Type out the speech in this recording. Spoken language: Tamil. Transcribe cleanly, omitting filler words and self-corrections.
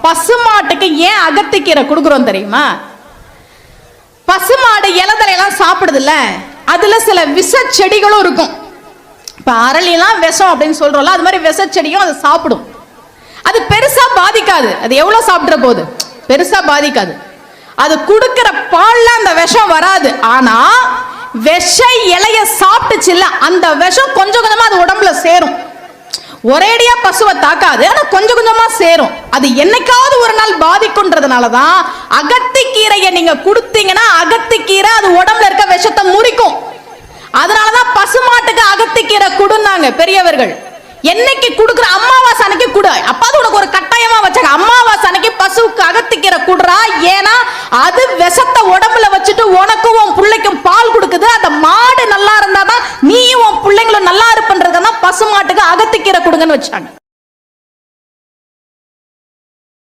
பசுமாட்டுக்கு ஏன் அகத்திக்கீரை கொடுக்குறோம் தெரியுமா? பசுமாடு இலதலையெல்லாம் சாப்பிடுதுல்ல, அதுல சில விஷ செடிகளும் இருக்கும். இப்ப அரளிலாம் விஷம் அப்படின்னு சொல்றோம்ல, அது மாதிரி விஷ செடியும் அது சாப்பிடும். அது பெருசா பாதிக்காது. அது எவ்வளவு சாப்பிடுற போது பெருசா பாதிக்காது. அது கொடுக்கிற பால்ல அந்த விஷம் வராது. ஆனா விஷ இலைய சாப்பிட்டுச்சுல்ல, அந்த விஷம் கொஞ்சம் கொஞ்சமா அது உடம்புல சேரும். ஒரேடியா பசுவை தாக்காது, ஆனா கொஞ்சம் கொஞ்சமா சேரும். அது என்னைக்காவது ஒரு நாள் பாதிக்கும்ன்றதுனாலதான் அகத்திக்கீரையை நீங்க கொடுத்தீங்கன்னா அகத்திக்கீரை அது உடம்புல இருக்க விஷத்தை முறிக்கும். அதனாலதான் பசுமாட்டுக்கு அகத்திக்கீரை கொடுன்னாங்க பெரியவர்கள். என்னைக்கு கொடுக்குற அமாவாசை அன்னைக்கு கொடு. அப்பாது உனக்கு ஒரு கட்டாயமா வச்சாங்க, அமாவாசை அன்னைக்கு பசுவுக்கு அகத்திக்கீரை கொடுறா. ஏன்னா அது விஷத்தை உடம்புல வச்சுட்டு உனக்கும் உன் பிள்ளைக்கும் பால் கொடுக்குது. அந்த மாடு நல்லா இருந்தாதான் நீயும் உன் பிள்ளைங்களும் நல்லா இருப்பன்றதுதான் பசுமாட்டுக்கு அகத்திக்கீரை கொடுங்கன்னு வச்சாங்க.